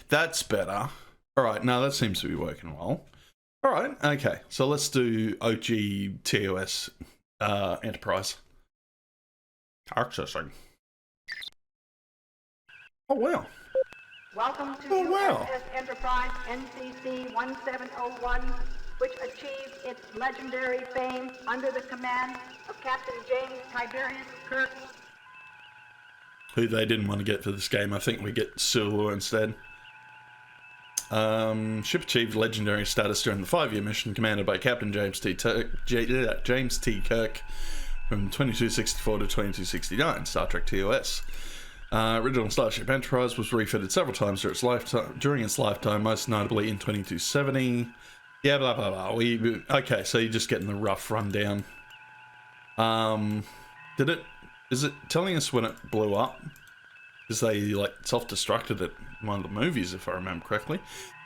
That's better. All right, now that seems to be working well. All right, okay. So let's do OG TOS Enterprise. Accessing. Oh, wow. Welcome to wow. USS Enterprise NCC 1701, which achieved its legendary fame under the command of Captain James Tiberius Kirk. Who they didn't want to get for this game. I think we get Sulu instead. Ship achieved legendary status during the 5-year mission commanded by Captain James T. Kirk from 2264 to 2269, Star Trek TOS. Original Starship Enterprise was refitted several times during its lifetime, most notably in 2270. Yeah, blah blah blah. Okay, so you're just getting the rough rundown. Is it telling us when it blew up? Because they like self-destructed it in one of the movies, if I remember correctly.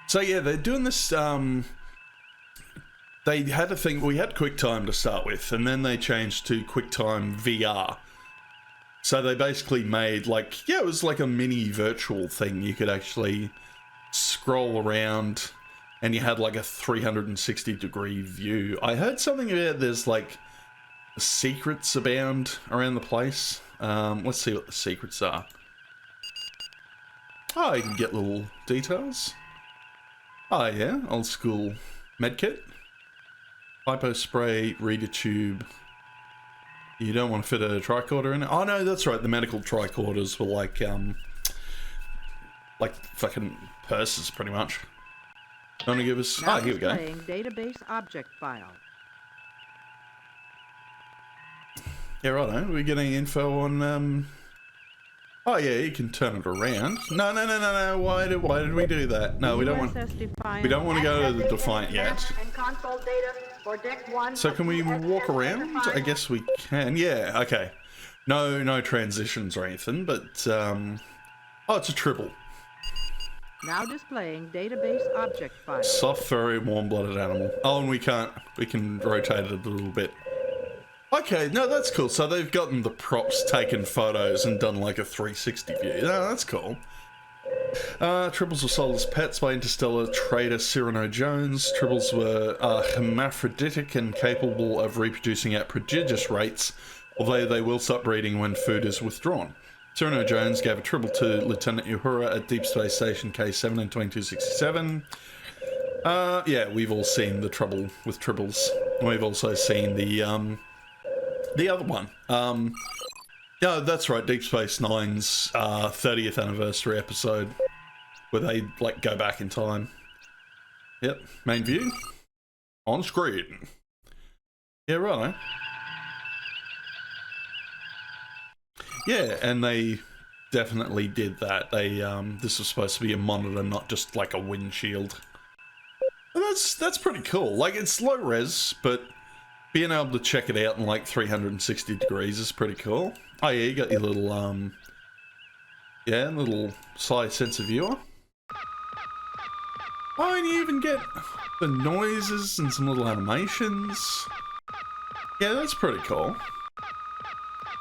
So yeah, they're doing this. They had a thing. We had QuickTime to start with, and then they changed to QuickTime VR. So they basically made it was like a mini virtual thing. You could actually scroll around, and you had like a 360-degree view. I heard something about there's like secrets abound around the place. Let's see what the secrets are. Oh, you can get little details. Oh yeah, old school medkit. Hypo spray, reader tube. You don't want to fit a tricorder in it? Oh no, that's right, the medical tricorders were like fucking purses pretty much. Want to give us... Now here we go. Database object file. Yeah, right. We're getting info on... Oh yeah, you can turn it around. No. Why did we do that? No, we don't want to go to the Defiant yet. So can we walk around? I guess we can. Yeah. Okay. No transitions or anything, but oh, it's a tribble. Now displaying database object file. Soft, furry, warm-blooded animal. Oh, and we can rotate it a little bit. Okay, no, that's cool. So they've gotten the props, taken photos, and done like a 360 view. No, that's cool. Tribbles were sold as pets by interstellar trader Cyrano Jones. Tribbles were hermaphroditic and capable of reproducing at prodigious rates, although they will stop breeding when food is withdrawn. Cyrano Jones gave a tribble to Lieutenant Uhura at Deep Space Station K7 in 2267. Yeah, we've all seen the trouble with tribbles. We've also seen the other one. Yeah, that's right, Deep Space Nine's 30th anniversary episode, where they like go back in time. Yep, main view on screen. Yeah, right. Yeah, and they definitely did that. They this was supposed to be a monitor, not just like a windshield. And that's pretty cool. Like, it's low res, but being able to check it out in like 360 degrees is pretty cool. Oh yeah, you got your little little side sensor viewer. Oh, and you even get the noises and some little animations. Yeah, that's pretty cool.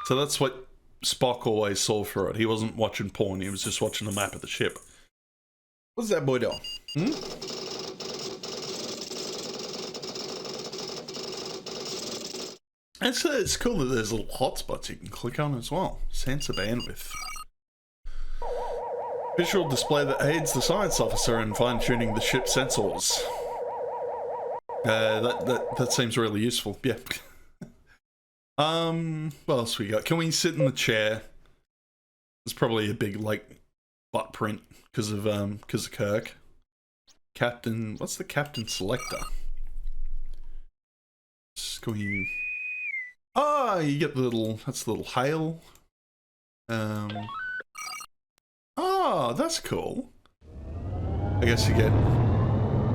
So that's what Spock always saw through it. He wasn't watching porn, he was just watching the map of the ship. What's that boy doing? It's cool that there's little hotspots you can click on as well. Sensor bandwidth. Visual display that aids the science officer in fine-tuning the ship's sensors. That seems really useful. Yeah. What else we got? Can we sit in the chair? There's probably a big like butt print because of Kirk. Captain, what's the captain selector? Can we... Oh, you get the little, that's the little hail. Oh, that's cool. I guess you get...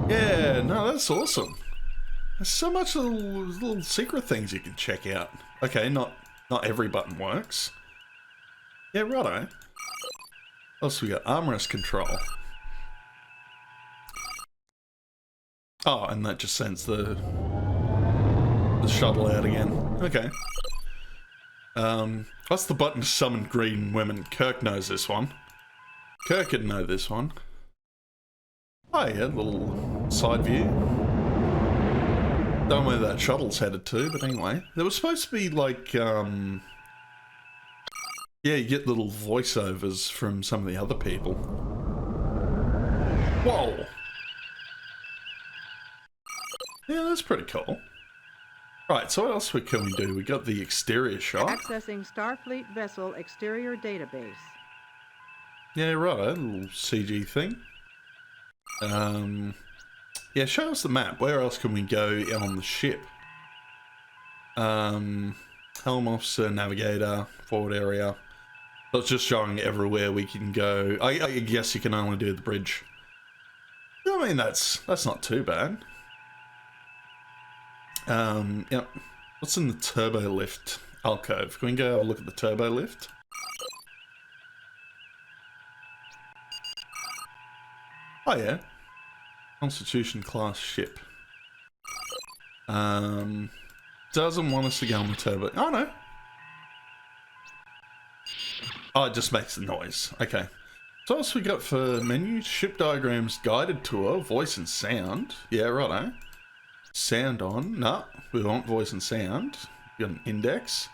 Yeah, no, that's awesome. There's so much little secret things you can check out. Okay, not every button works. Yeah, righto. What else we got? Armrest control. Oh, and that just sends the shuttle out again. Okay. What's the button to summon green women? Kirk knows this one. Kirk would know this one. Oh yeah, little side view. Don't know where that shuttle's headed to, but anyway. There was supposed to be like, yeah, you get little voiceovers from some of the other people. Whoa! Yeah, that's pretty cool. Right, so what else can we do? We got the exterior shot. Accessing Starfleet vessel exterior database. Yeah, right, a little CG thing. Yeah, show us the map. Where else can we go on the ship? Helm officer, navigator, forward area. So it's just showing everywhere we can go. I guess you can only do the bridge. I mean, that's not too bad. Yep. What's in the turbo lift alcove? Can we go have a look at the turbo lift? Oh yeah. Constitution class ship. Doesn't want us to go on the turbo. Oh no. Oh, it just makes the noise. Okay. So what else we got for menu? Ship diagrams, guided tour, voice and sound. Yeah, righto. Sound on. No, we want voice and sound. Got an index.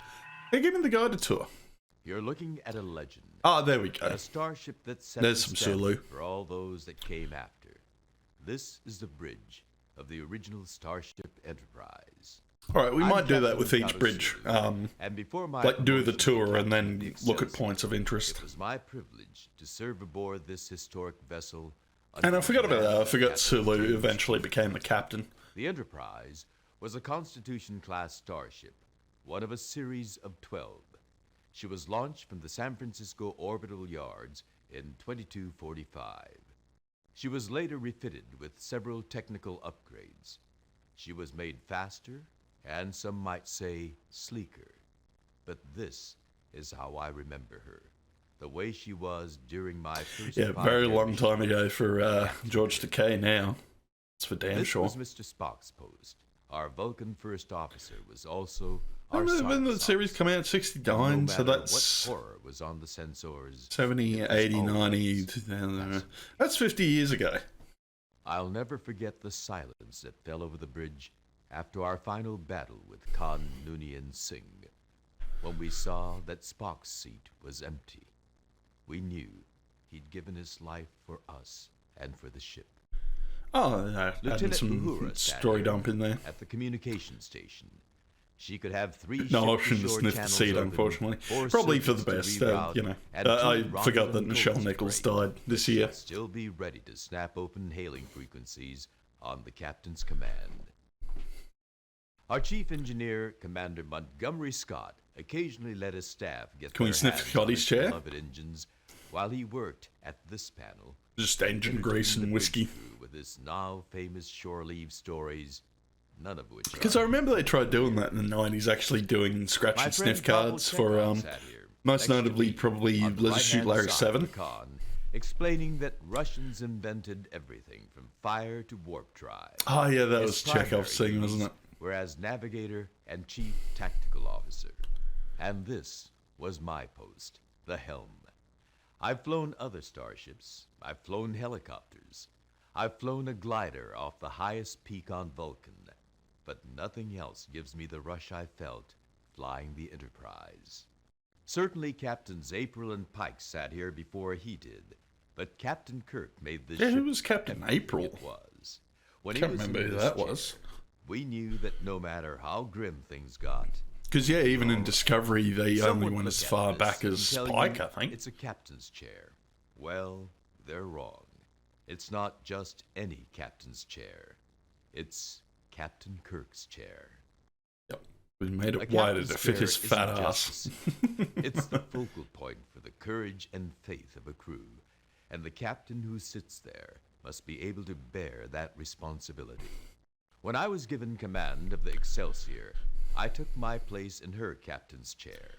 Hey, give me the guided tour. You're looking at a legend. Oh, there we go. A starship that set There's the some standard Sulu. for all those that came after. This is the bridge of the original Starship Enterprise. All right, we I'm might do that Captain with each Carlos bridge. Sulu, and before my Like do the promotion to tour and captain of then the look at Excelsior, points of interest. It was my privilege to serve aboard this historic vessel. And under I forgot about that. I forgot Captain Sulu James eventually became the captain. The Enterprise was a Constitution-class starship, one of a series of 12. She was launched from the San Francisco Orbital Yards in 2245. She was later refitted with several technical upgrades. She was made faster, and some might say sleeker. But this is how I remember her, the way she was during my first Yeah, very long time ago for George Takei now. That's for damn sure. This was Mr. Spock's post. Our Vulcan first officer was also our When the Sandals series officer. come out, 69, No so matter that's what horror was on the sensors. 70, 80, 90, that's 50 years ago. I'll never forget the silence that fell over the bridge after our final battle with Khan Noonien Singh, when we saw that Spock's seat was empty. We knew he'd given his life for us and for the ship. Oh, no, adding Lieutenant some Uhura sat story here dump in there. at the communication station. She could have 3 No option to ship-to-shore sniff the channels seat, open, unfortunately. 4 Probably for the circuits to best, reroute, you know. and 2 I forgot that Romulan Nichelle codes Nichols break. died this year. She'd still be ready to snap open hailing frequencies on the captain's command. Our chief engineer, Commander Montgomery Scott, occasionally let his staff get Can we their sniff hands Scotty's on his chair? beloved engines while he worked at this panel. Just engine grease and entertaining the whiskey. bridge crew with his now famous shore leave stories, none of which Because I remember they tried doing that in the 90s, actually doing scratch My and friend sniff Pavel cards for, Chekhov sat here, most next to notably me, probably on the Let's Shoot right-hand Larry side 7. of the con, explaining that Russians invented everything from fire to warp drive. Oh yeah, that His was Chekhov's primary thing, wasn't it? duties were as navigator and chief tactical officer. And this was my post, the helm. I've flown other starships. I've flown helicopters. I've flown a glider off the highest peak on Vulcan. But nothing else gives me the rush I felt flying the Enterprise. Certainly Captains April and Pike sat here before he did, but Captain Kirk made this Yeah, who ship was Captain everything April? it was. When he Can't was in remember who this that chair, was. we knew that no matter how grim things got, Because yeah, even in Discovery, they some only would went look as at far this back and as tell you Pike, I think. it's a captain's chair. Well, they're wrong. It's not just any captain's chair. It's Captain Kirk's chair. Yep. We made A it wider captain's to fit his chair fat isn't just a ass. seat. It's the focal point for the courage and faith of a crew, and the captain who sits there must be able to bear that responsibility. When I was given command of the Excelsior, I took my place in her captain's chair.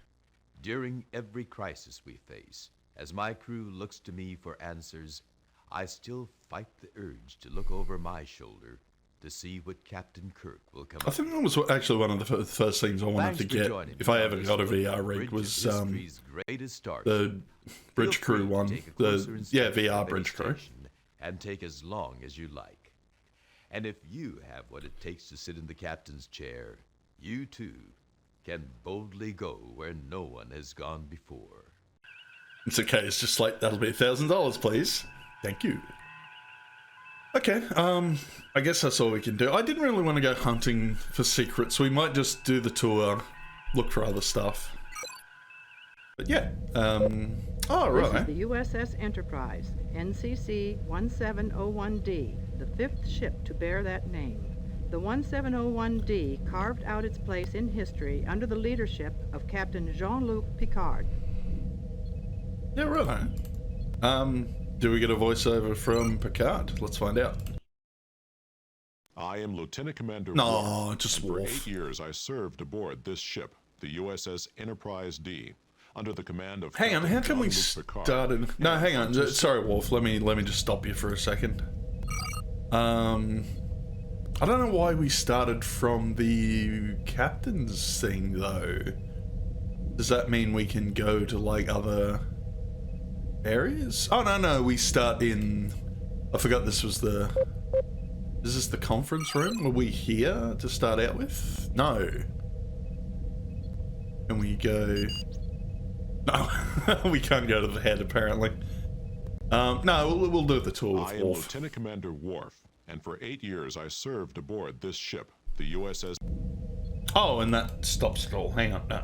During every crisis we face, as my crew looks to me for answers, I still fight the urge to look over my shoulder to see what Captain Kirk will come I up think with. that was actually one of the first things I wanted Thanks to for get joining if me I on ever this got a look VR at the rig bridge was of history's greatest starship. the Bridge Feel Crew free to one, take a the closer inspection VR of any Bridge Crew. station and take as long as you like. And if you have what it takes to sit in the captain's chair, you too can boldly go where no one has gone before. It's okay, it's just like, that'll be $1,000, please. Thank you. Okay, I guess that's all we can do. I didn't really want to go hunting for secrets. We might just do the tour, look for other stuff. But yeah, oh, This is right. the USS Enterprise, NCC 1701D, the fifth ship to bear that name. The 1701D carved out its place in history under the leadership of Captain Jean-Luc Picard. Yeah, right. Do we get a voiceover from Picard? Let's find out. I am Lieutenant Commander No, Worf, just and for Worf. 8 years I served aboard this ship, the USS Enterprise D, under the command of Hang on, Captain how come we Jean-Luc Picard. started... No, hang on. Sorry, Wolf. Let me just stop you for a second. I don't know why we started from the captain's thing, though. Does that mean we can go to, like, other areas? Oh, no, we start in... I forgot this was the... Is this the conference room? Were we here to start out with? No. Can we go... No, we can't go to the head, apparently. No, we'll do the tour with I am Worf. Lieutenant Commander Worf, and for 8 years I served aboard this ship, the USS... Oh, and that stops it all. Hang on, no.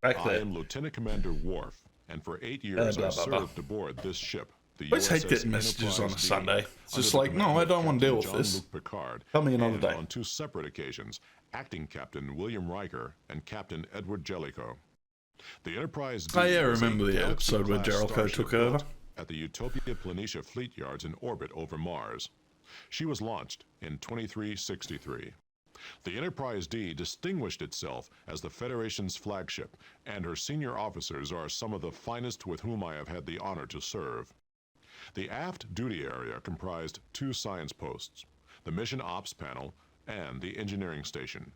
Back I there. am Lieutenant Commander Worf, and for 8 years blah, I blah, blah. served aboard this ship, the I always hate USS getting messages on a Enterprise D, Sunday. It's under just the like, no, command I of don't want to deal Captain with this. Jean-Luc Picard, Tell me another and day. on 2 separate occasions, Acting Captain William Riker and Captain Edward Jellicoe. The Enterprise D Oh, yeah, I was a remember the Galaxy episode where class Jellicoe starship took over. built at the Utopia Planitia fleet yards in orbit over Mars. She was launched in 2363. The Enterprise D distinguished itself as the Federation's flagship, and her senior officers are some of the finest with whom I have had the honor to serve. The aft duty area comprised 2 science posts, the Mission Ops Panel and the Engineering Station.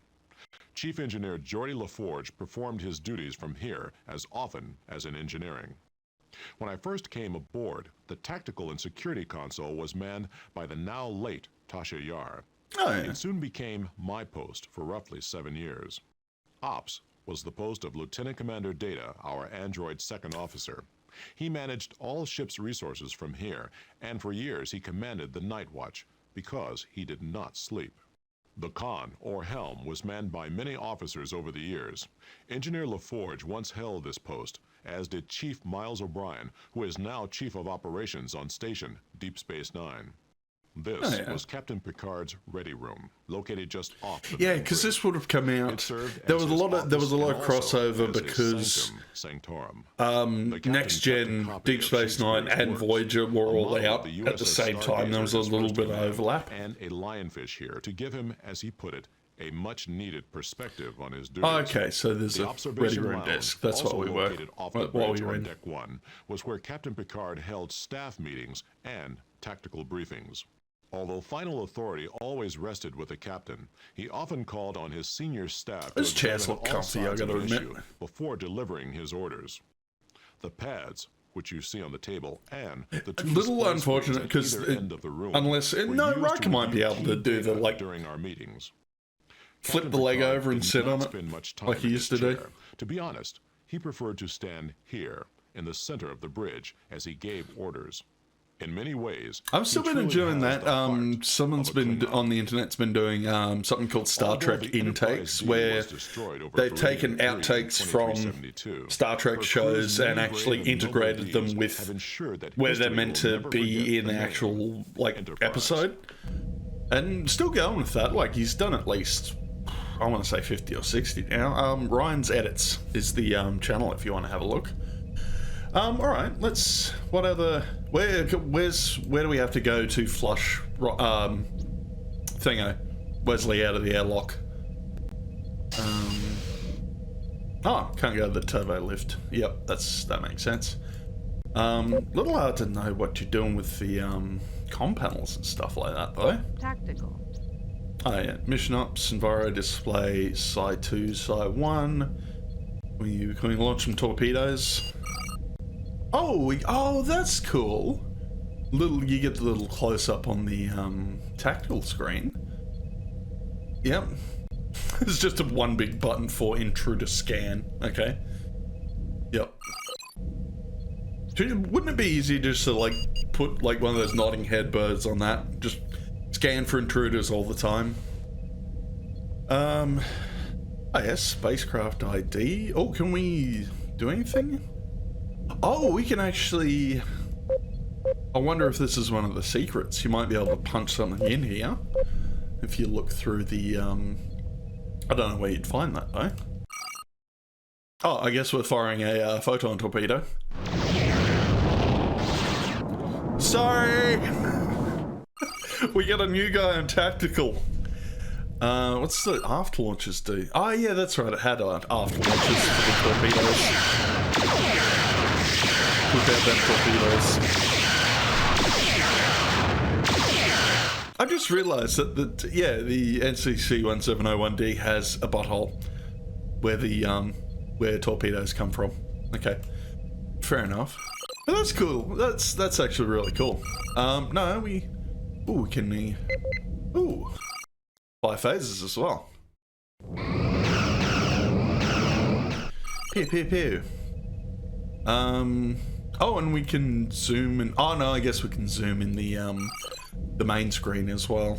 Chief Engineer Geordie LaForge performed his duties from here as often as in engineering. When I first came aboard, the tactical and security console was manned by the now late Tasha Yar. Oh, yeah. It soon became my post for roughly 7 years. Ops was the post of Lieutenant Commander Data, our android second officer. He managed all ship's resources from here, and for years he commanded the Night Watch because he did not sleep. The con, or helm, was manned by many officers over the years. Engineer LaForge once held this post, as did Chief Miles O'Brien, who is now Chief of Operations on Station Deep Space Nine. This was Captain Picard's ready room, located just off the Yeah, main because this bridge. would have come It out. served There as was a his lot of office and also crossover as his because sanctum sanctorum. The captain Next kept a Gen, copy Deep of Space Nine, Shakespeare's and works, Voyager were a all model of out the at the USS same time. There was a Stargazer little first bit of command, overlap. and a lionfish here to give him, as he put it, a much-needed perspective on his duties. Okay, so there's The a ready observation room lounge, desk. That's also what we were. located off the While bridge we were on in. Deck 1, was where Captain Picard held staff meetings and tactical briefings. Although final authority always rested with the captain, he often called on his senior staff Those to chairs examine look all comfy, I sides of gotta an admit. issue before delivering his orders. The pads, which you see on the table, and the 2 A little display unfortunate, screens at 'cause either it- end of the room unless- were no, used to Riker might be review able to key do the, data like, during our meetings. flip Captain the leg Picard over and did sit not on it, spend much time like he in used his to do. chair. To be honest, he preferred to stand here, in the center of the bridge, as he gave orders. In many ways, I've still he been truly enjoying has that. the heart Someone's of a been Klingon. on the internet's been doing something called Star Although Trek the Enterprise intakes, D where was destroyed over they've Berlin taken Free in outtakes from 2372, Star Trek her shows crew's and many actually brave and noble integrated them deeds with have ensured that where they're history meant will to never be forget in the the name actual like Enterprise. episode, and still going with that. Like he's done at least, I want to say 50 or 60 now. Ryan's Edits is the channel if you want to have a look. All right, let's. What other? Where do we have to go to flush Thingo Wesley out of the airlock? Oh, can't go to the turbo lift. Yep, that makes sense. Little hard to know what you're doing with the comm panels and stuff like that, though. Tactical. Oh yeah, mission ops, enviro display, Psi 2, Psi 1. Can we launch some torpedoes? Oh, that's cool. You get the little close up on the tactile screen. Yep. It's just a one big button for intruder scan. Okay. Yep. Wouldn't it be easy just to like put like one of those nodding head birds on that? Just scan for intruders all the time. Oh yes, spacecraft ID. Oh, can we do anything? Oh, we can actually... I wonder if this is one of the secrets. You might be able to punch something in here. If you look through the, I don't know where you'd find that, though. Oh, I guess we're firing a photon torpedo. Sorry! We got a new guy on tactical. What's the aft launchers do? Oh, yeah, that's right. It had aft launchers for the torpedoes. Put out them torpedoes. I just realised that the NCC 1701D has a butthole where the where torpedoes come from. Okay, fair enough. But that's cool. That's actually really cool. No, we can fly phases as well. Pew pew pew. Oh, and we can zoom in. Oh no, I guess we can zoom in the main screen as well.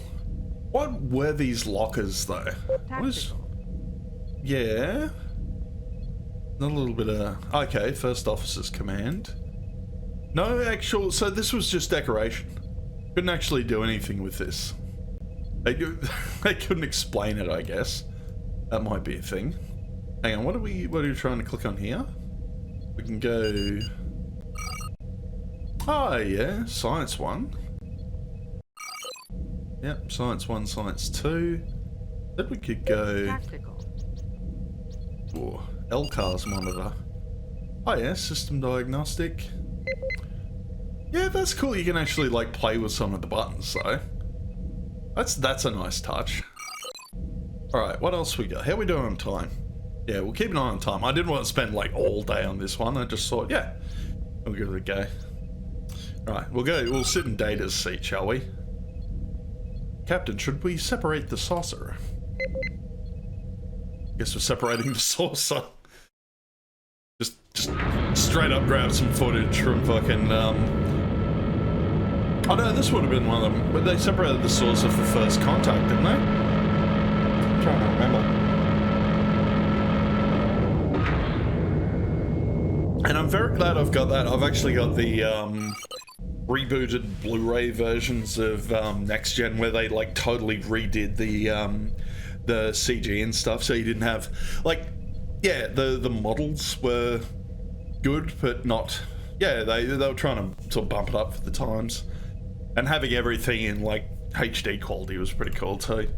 What were these lockers though? What is... Yeah. A little bit of... Okay, first officer's command. No actual... So this was just decoration. Couldn't actually do anything with this. They couldn't explain it, I guess. That might be a thing. Hang on, what are we trying to click on here? We can go... Oh yeah, science 1. Yep, science 1, science 2. Then we could go... Tactical. Oh, LCARS monitor. Oh yeah, system diagnostic. Yeah, that's cool. You can actually like play with some of the buttons, so that's a nice touch. All right, what else we got? How are we doing on time? Yeah, we'll keep an eye on time. I didn't want to spend like all day on this one. I just thought, yeah, we'll give it a go. All right, we'll sit in Data's seat, shall we? Captain, should we separate the saucer? Guess we're separating the saucer. Just straight up grab some footage from fucking, oh no, this would have been one of them. But they separated the saucer for first contact, didn't they? I'm trying to remember. And I'm very glad I've got that. I've actually got the, rebooted Blu-ray versions of Next Gen where they like totally redid the CG and stuff, so you didn't have like, yeah, the models were good but not, yeah, they were trying to sort of bump it up for the times, and having everything in like HD quality was pretty cool too.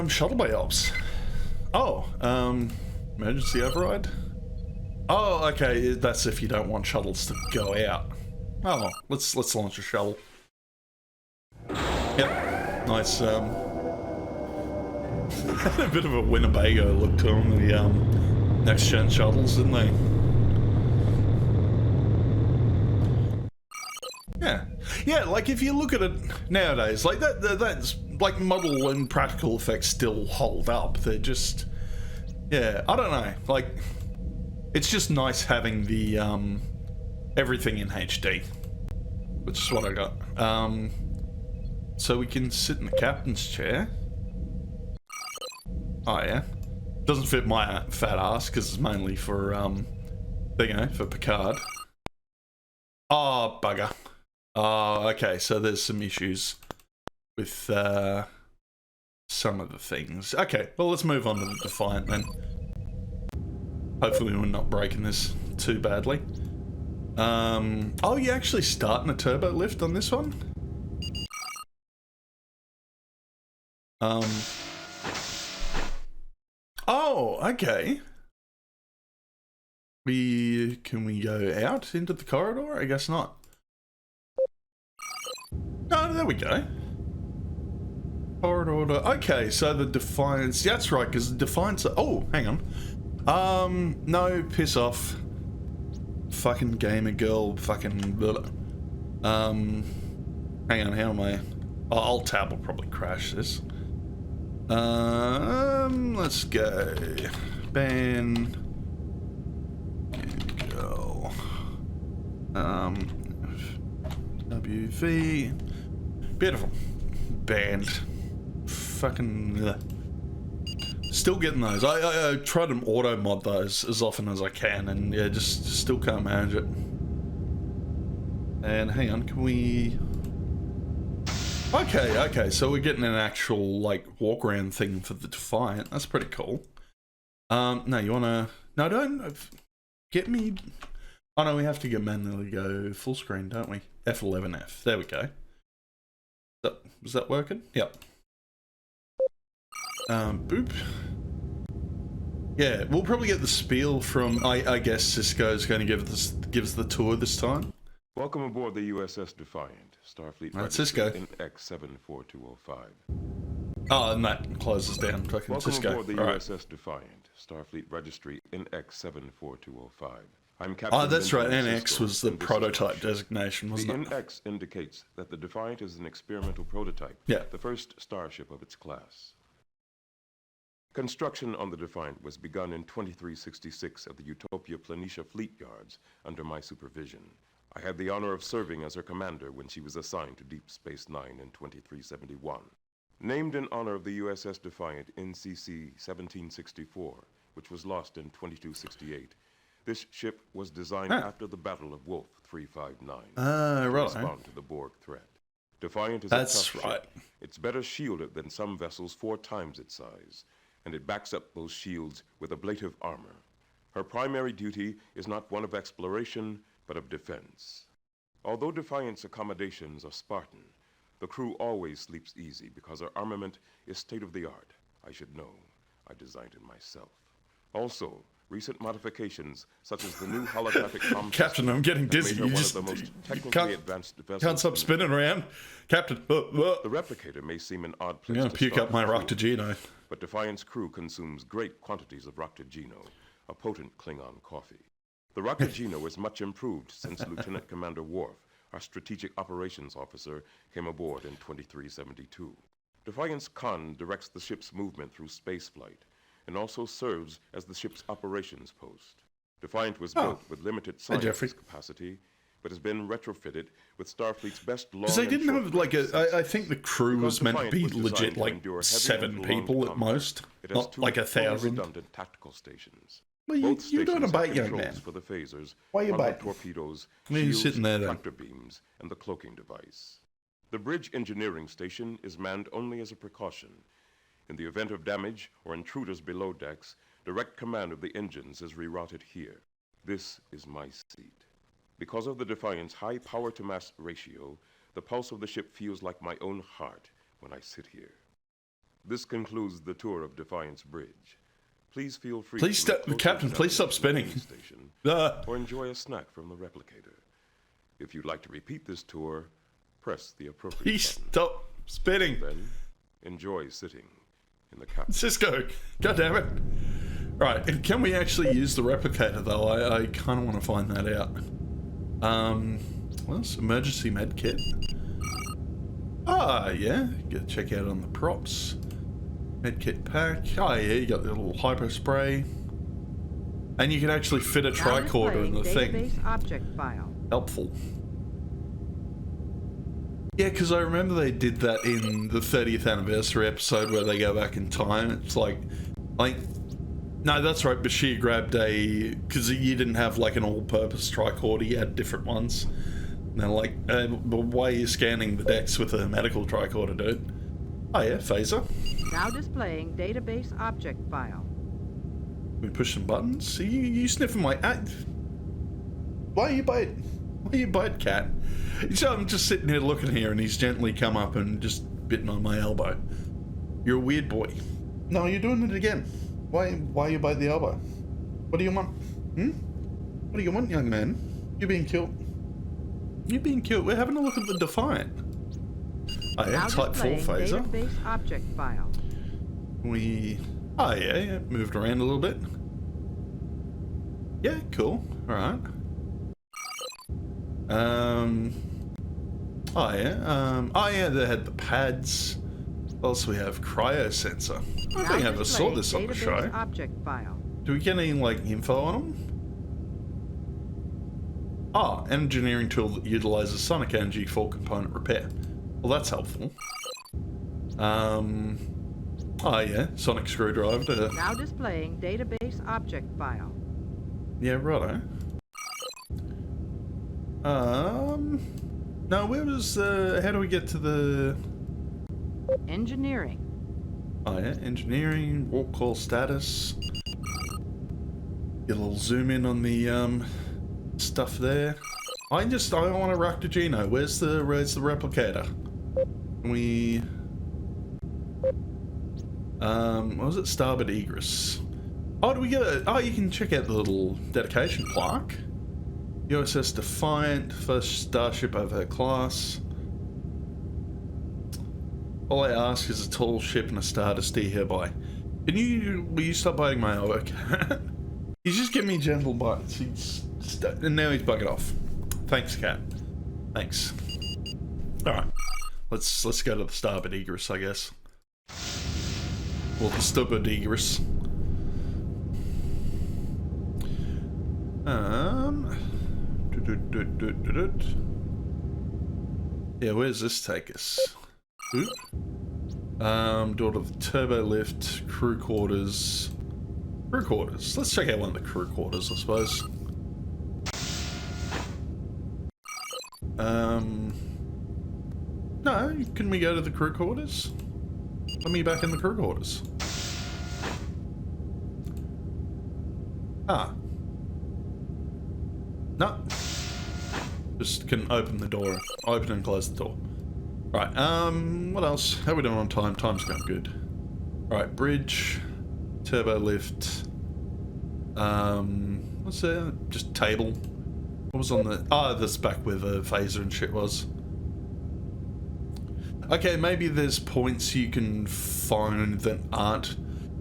Shuttle bay ops. Oh, emergency override. Oh, okay, that's if you don't want shuttles to go out. Oh, let's launch a shuttle. Yep, nice. Had a bit of a Winnebago look to them, the next gen shuttles, didn't they? Yeah, like if you look at it nowadays, like that's like model and practical effects still hold up. They're just, yeah, I don't know. Like, it's just nice having the everything in HD, which is what I got. So we can sit in the captain's chair. Oh yeah, doesn't fit my fat ass because it's mainly for for Picard. Oh bugger. Oh, okay, so there's some issues with some of the things. Okay, well let's move on to the Defiant then. Hopefully we're not breaking this too badly. Oh, you actually starting a turbo lift on this one? Oh, okay. Can we go out into the corridor? I guess not. No, there we go. Corridor. Okay, so the Defiance. That's right, because the Defiance. Oh, hang on. No, piss off. Fucking gamer girl. Fucking. Blah. Hang on, how am I? Oh, Alt tab will probably crash this. Let's go. Ban. Go. WV. Beautiful. Banned. Fucking. Ugh. Still getting those. I try to auto mod those as often as I can, and yeah, just still can't manage it. And hang on, can we? Okay, so we're getting an actual like walk around thing for the Defiant. That's pretty cool. No, you wanna? No, don't get me. Oh no, we have to manually go full screen, don't we? F11F. There we go. Was that working? Yep. Boop. Yeah, we'll probably get the spiel from. I guess Cisco's going to give us the tour this time. Welcome aboard the USS Defiant, Starfleet That's Registry Cisco. in X74205. Oh, and that closes down. Fucking Welcome Cisco. aboard the All right. USS Defiant, Starfleet Registry in X74205. I'm Captain. Oh, that's right. Benjamin NX Sisko, was the and this is prototype our ship. designation, The wasn't it? NX indicates that the Defiant is an experimental prototype, Yeah. the first starship of its class. Construction on the Defiant was begun in 2366 at the Utopia Planitia Fleet Yards under my supervision. I had the honor of serving as her commander when she was assigned to Deep Space Nine in 2371. Named in honor of the USS Defiant NCC 1764, which was lost in 2268, this ship was designed after the Battle of Wolf 359 to Right. respond to the Borg threat. Defiant is That's a tough right. ship. It's better shielded than some vessels 4 times its size, and it backs up those shields with ablative armor. Her primary duty is not one of exploration, but of defense. Although Defiant's accommodations are Spartan, the crew always sleeps easy because her armament is state-of-the-art. I should know. I designed it myself. Also, recent modifications, such as the new holographic comm Captain, system, I'm getting have dizzy. made her You one just of the most technically can't, advanced vessels can't stop in the spinning around. Captain, The replicator may seem an odd I'm place going to to puke start up my a crew, Roctagino. but Defiant's crew consumes great quantities of Roctagino, a potent Klingon coffee. The Roctagino is much improved since Lieutenant Commander Worf, our strategic operations officer, came aboard in 2372. Defiant's Khan directs the ship's movement through spaceflight and also serves as the ship's operations post. Defiant was built with limited Jeffrey. science capacity, but has been retrofitted with Starfleet's best long Because they and didn't short have like range a. I sensors. think the crew Because was meant to Defiant be was designed legit to like endure heavy 7 and prolonged people at combat. most, It has not 2 like a fully 1,000. redundant tactical stations. Well, you Both don't stations bite, have young controls man. for the phasers, Why you frontal biting? torpedoes, Why are you shields, sitting there then? tractor beams, and the cloaking device. The bridge engineering station is manned only as a precaution. In the event of damage or intruders below decks, direct command of the engines is rerouted here. This is my seat. Because of the Defiant's high power-to-mass ratio, the pulse of the ship feels like my own heart when I sit here. This concludes the tour of Defiant's bridge. Please feel free Please to stop- make closer Captain, please stop examinations of the spinning. station, or enjoy a snack from the replicator. If you'd like to repeat this tour, press the appropriate Please button. stop spinning. Then, enjoy sitting in the captain. Cisco, god damn it. Right, and can we actually use the replicator though? I kind of want to find that out. Well, it's emergency med kit. Ah, yeah, go check out on the props. Med kit pack. Oh yeah, you got the little hyper spray. And you can actually fit a Now tricorder in the displaying thing. database object file. Helpful. Yeah, because I remember they did that in the 30th anniversary episode where they go back in time. It's like, no, that's right. Bashir grabbed a, because you didn't have like an all-purpose tricorder, you had different ones. And they're like, but why are you scanning the decks with a medical tricorder, dude? Oh yeah, phaser. Now displaying database object file. We push some buttons. You sniffing my? Why are you bite? Why are you bite, cat? So I'm just sitting here looking here, and he's gently come up and just bitten on my elbow. You're a weird boy. No, you're doing it again. Why you bite the elbow? What do you want? What do you want, young man? You're being killed. You're being killed. We're having a look at the Defiant. Oh yeah, Now Type 4 displaying phaser. database object file. Oh yeah, moved around a little bit. Yeah, cool. Alright. Oh yeah, they had the pads. What else we have? Cryo sensor. I think I ever saw this on the show. Object file. Do we get any, like, info on them? Ah, engineering tool that utilizes sonic energy for component repair. Well, that's helpful. Oh yeah, sonic screwdriver to... Now displaying database object file. Yeah, righto. No, where was how do we get to the... Engineering. Oh yeah, engineering, walk call status. Get a little zoom in on the stuff there. I want to Raktajino. Where's the replicator? Can we... what was it? Starboard egress. Oh, do we get a... Oh, you can check out the little dedication plaque. USS Defiant, first starship of her class. All I ask is a tall ship and a star to steer hereby. Will you stop biting my elbow, cat? He's just giving me gentle bites. And now he's bugging off. Thanks, cat. Thanks. Alright. Let's go to the starboard egress, I guess. Or the starboard egress. Yeah, where's this take us? Oop. Door to the turbo lift, crew quarters. Crew quarters. Let's check out one of the crew quarters, I suppose. No, can we go to the crew quarters? Let me back in the crew quarters. Ah. No. Just can open the door. Open and close the door. Right, what else? How are we doing on time? Time's going good. Right, bridge. Turbo lift. What's that? Just table. What was on the... Oh, that's back where the phaser and shit was. Okay, maybe there's points you can find that aren't...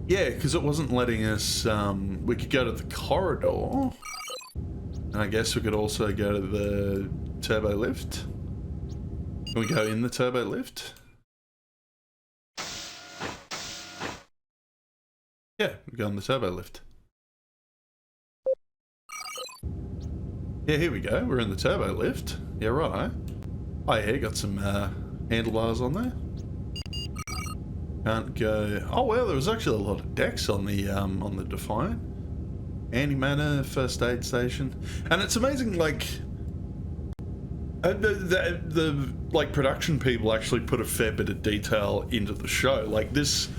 Yeah, because it wasn't letting us... we could go to the corridor. And I guess we could also go to the turbo lift. Can we go in the turbo lift? Yeah, we go on the turbo lift. Yeah, here we go. We're in the turbo lift. Yeah, right. Oh yeah, got some handlebars on there. Can't go... Oh well, there was actually a lot of decks on the Defiant. Antimatter, first aid station. And it's amazing, like... the like production people actually put a fair bit of detail into the show. Like this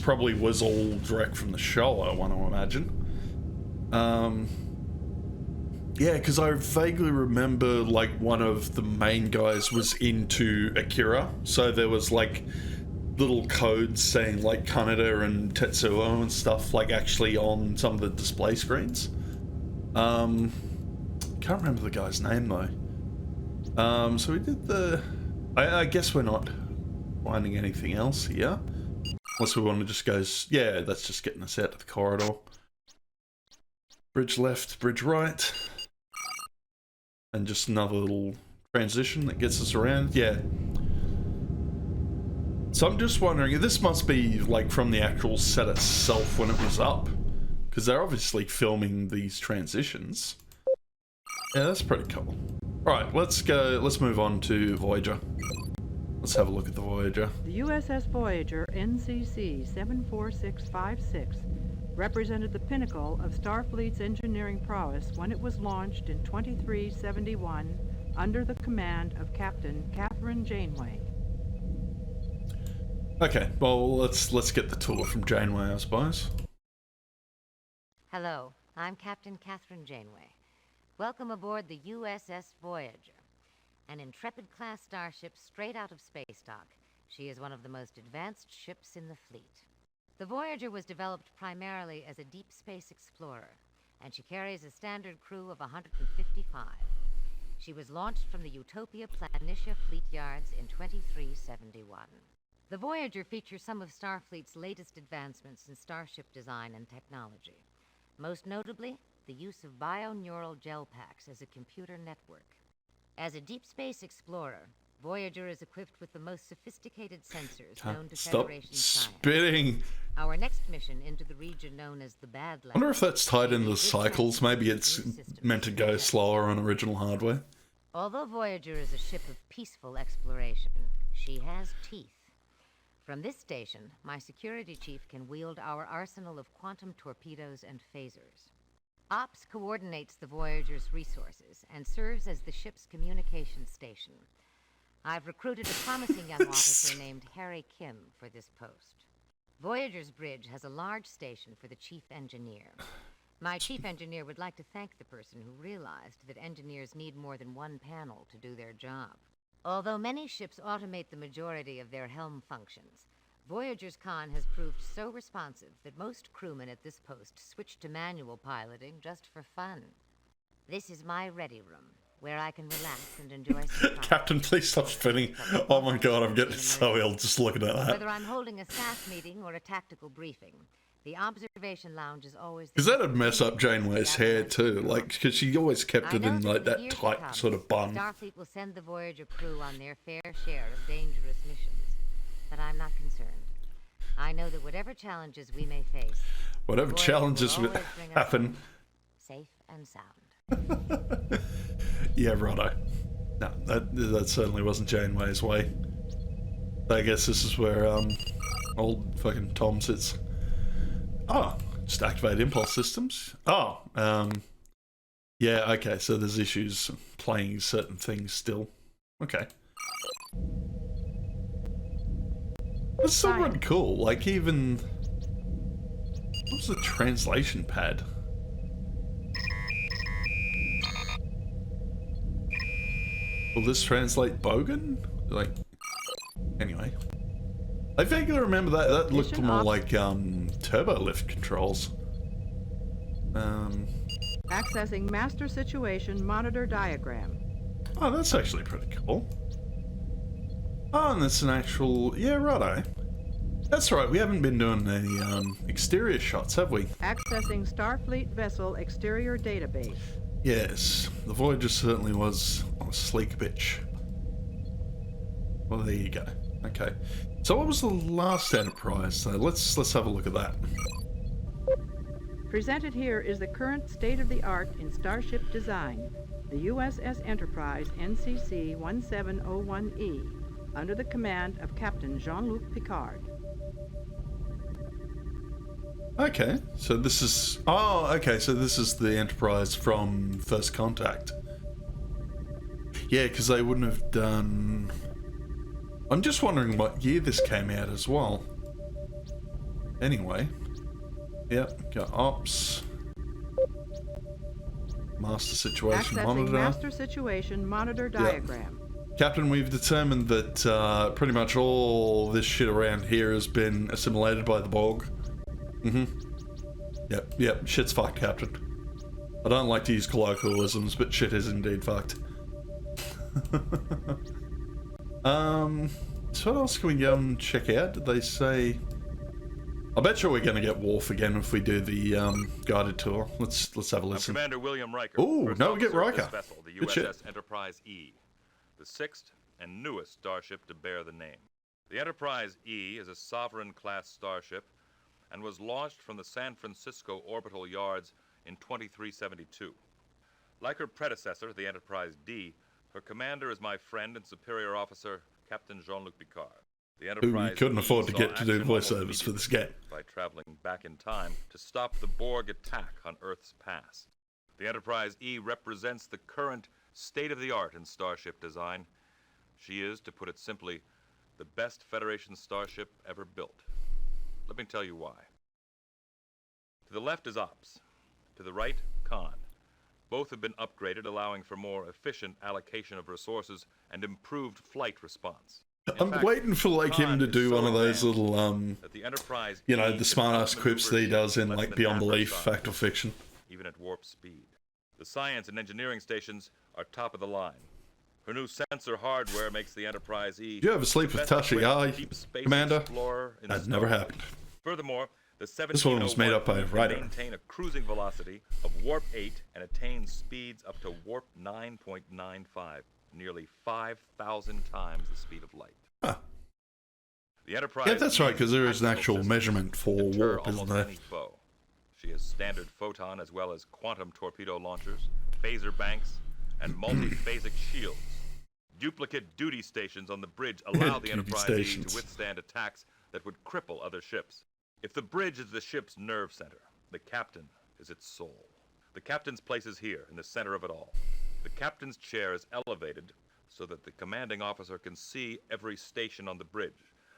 probably was all direct from the show, I want to imagine. Yeah, because I vaguely remember like one of the main guys was into Akira, so there was like little codes saying like Kaneda and Tetsuo and stuff like actually on some of the display screens. Can't remember the guy's name though. So we did the... I guess we're not finding anything else here. Unless we want to just go... Yeah, that's just getting us out to the corridor. Bridge left, bridge right. And just another little transition that gets us around. Yeah. So I'm just wondering, this must be like from the actual set itself when it was up. Because they're obviously filming these transitions. Yeah, that's pretty cool. Right, let's move on to Voyager. Let's have a look at the Voyager. The USS Voyager NCC 74656 represented the pinnacle of Starfleet's engineering prowess when it was launched in 2371 under the command of Captain Catherine Janeway. Okay, well, let's get the tour from Janeway, I suppose. Hello, I'm Captain Catherine Janeway. Welcome aboard the USS Voyager, an Intrepid-class starship straight out of space dock. She is one of the most advanced ships in the fleet. The Voyager was developed primarily as a deep space explorer, and she carries a standard crew of 155. She was launched from the Utopia Planitia Fleet Yards in 2371. The Voyager features some of Starfleet's latest advancements in starship design and technology. Most notably, the use of bioneural gel packs as a computer network. As a deep space explorer, Voyager is equipped with the most sophisticated sensors known to Stop Federation science. spitting. Our next mission into the region known as the Badlands. I wonder if that's tied into the cycles. Maybe it's meant to go slower on original hardware. Although Voyager is a ship of peaceful exploration, she has teeth. From this station, my security chief can wield our arsenal of quantum torpedoes and phasers. Ops coordinates the Voyager's resources and serves as the ship's communications station. I've recruited a promising young officer named Harry Kim for this post. Voyager's bridge has a large station for the chief engineer. My chief engineer would like to thank the person who realized that engineers need more than one panel to do their job. Although many ships automate the majority of their helm functions, Voyager's con has proved so responsive that most crewmen at this post switch to manual piloting just for fun. This is my ready room, where I can relax and enjoy some time. Captain, please stop spinning. Oh my god, I'm getting so ill just looking at that. Whether I'm holding a staff meeting or a tactical briefing, the observation lounge is always... Because that'd mess up Janeway's hair too, like, because she always kept it in like that tight sort of bun. Starfleet will send the Voyager crew on their fair share of dangerous missions, but I'm not concerned. I know that whatever challenges we may face, Whatever challenges will always bring us happen. home, safe and sound. Yeah, righto. No, that certainly wasn't Janeway's way. I guess this is where old fucking Tom sits. Oh, just activate impulse systems. Oh, yeah, okay, so there's issues playing certain things still. Okay. That's so really cool, like even... What's the translation pad? Will this translate Bogan? Like, anyway. I vaguely remember that. That looked more like turbo lift controls. Accessing master situation monitor diagram. Oh, that's actually pretty cool. Oh, and that's an actual... Yeah, righto. That's right, we haven't been doing any exterior shots, have we? Accessing Starfleet vessel exterior database. Yes, the Voyager certainly was a sleek bitch. Well, there you go. Okay. So what was the last Enterprise? So let's have a look at that. Presented here is the current state-of-the-art in starship design, the USS Enterprise NCC 1701E, under the command of Captain Jean-Luc Picard. Okay, so this is... Oh, okay, so this is the Enterprise from First Contact. Yeah, because they wouldn't have done... I'm just wondering what year this came out as well. Anyway. Yep, got Ops. Master Situation Accessing Monitor. Master Situation Monitor diagram. Captain, we've determined that pretty much all this shit around here has been assimilated by the Borg. Yep, shit's fucked, Captain. I don't like to use colloquialisms, but shit is indeed fucked. So what else can we go and check out? Did they say... I bet you we're going to get Worf again if we do the guided tour. Let's have a listen. Commander William Riker. Ooh, no, we get Riker. Vessel, the Good shit. USS Enterprise E, the sixth and newest starship to bear the name. The Enterprise E is a Sovereign-class starship and was launched from the San Francisco orbital yards in 2372. Like her predecessor, the Enterprise D, her commander is my friend and superior officer, Captain Jean-Luc Picard. The Enterprise we couldn't afford to get to do action voiceovers for this game. by traveling back in time to stop the Borg attack on Earth's past. The Enterprise E represents the current state-of-the-art in starship design. She is, to put it simply, the best Federation starship ever built. Let me tell you why. To the left is Ops. To the right, Con. Both have been upgraded, allowing for more efficient allocation of resources and improved flight response. I'm waiting for like him to do one of those little you know, the smart-ass quips that he does in like Beyond Belief, Fact or Fiction. Even at warp speed. The science and engineering stations are top of the line. Her new sensor hardware makes the Enterprise E... Did you ever sleep with Tasha Yar, Commander? That never happened. Furthermore, the This one was made up by a writer. maintain a cruising velocity of warp 8 and attain speeds up to warp 9.95. nearly 5,000 times the speed of light. Huh. The Enterprise Yeah, that's right, because there is an actual system measurement for can deter warp, isn't almost there? any foe. She has standard photon as well as quantum torpedo launchers, phaser banks, and multi-phasic shields. Duplicate duty stations on the bridge allow the Duty Enterprise stations. to withstand attacks that would cripple other ships. If the bridge is the ship's nerve center, the captain is its soul. The captain's place is here, in the center of it all. The captain's chair is elevated so that the commanding officer can see every station on the bridge.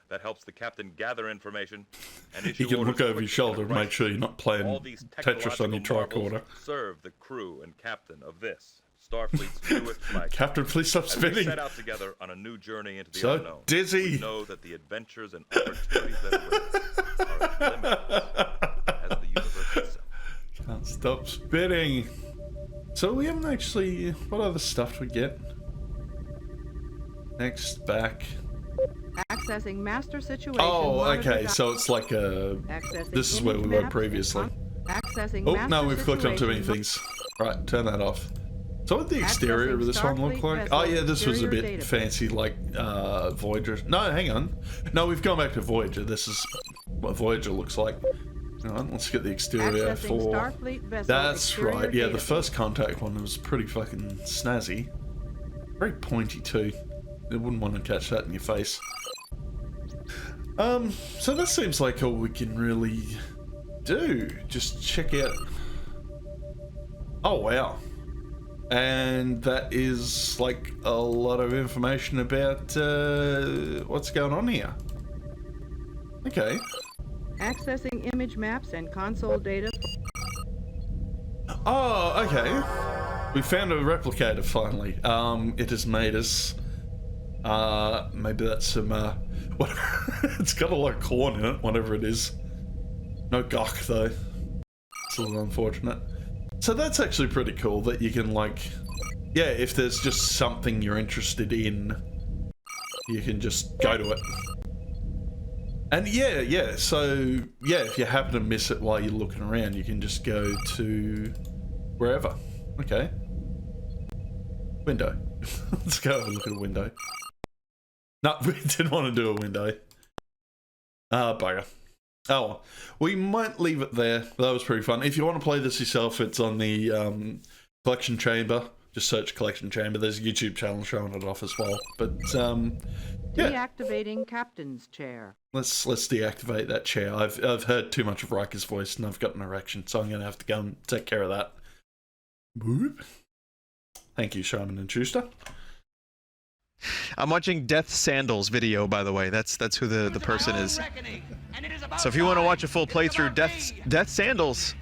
That helps the captain gather information and issue You can orders look over quickly your shoulder in and a make sure you're not playing All these Tetris on your technological marvels tricorder. serve the crew and captain of this, Starfleet's newest flagship. Captain, please stop As we spinning. set out together on a new journey into the So unknown, dizzy. we know that the adventures and opportunities that await are as limitless as the universe itself. Can't stop spinning. So we haven't actually... What other stuff do we get? Next, back. Accessing master situation. Oh, monitor okay, dot- so it's like a... Accessing This is where we image were maps previously. and accessing Oh, master no, we've clicked on too many situation. things. Right, turn that off. So what did the exterior of this one look Starfleet like? Oh vessel yeah, this was a bit exterior database. fancy, like Voyager. No, hang on. No, we've gone back to Voyager. This is what Voyager looks like. Hang on, let's get the exterior Accessing for... Starfleet vessel That's exterior right, yeah, the database. first contact one was pretty fucking snazzy. Very pointy too. You wouldn't want to catch that in your face. So that seems like all we can really do. Just check out... Oh, wow. And that is like a lot of information about what's going on here. Okay. Accessing image maps and console data. Oh, okay. We found a replicator finally. It has made us... maybe that's some... what? It's got a lot of corn in it, whatever it is. No gok, though. It's a little unfortunate. So that's actually pretty cool that you can, like... Yeah, if there's just something you're interested in, you can just go to it. And yeah, so... Yeah, if you happen to miss it while you're looking around, you can just go to... wherever. Okay. Window. Let's go have a look at a window. No, we didn't want to do a window. Bugger. Oh, well. We might leave it there. That was pretty fun. If you want to play this yourself, it's on the Collection Chamber. Just search Collection Chamber. There's a YouTube channel showing it off as well. But, yeah. Deactivating captain's chair. Let's deactivate that chair. I've heard too much of Riker's voice and I've got an erection, so I'm going to have to go and take care of that. Boop. Thank you, Sherman and Schuster. I'm watching Death Sandals video, by the way. That's who the person is. So if you want to watch a full playthrough, Death Sandals,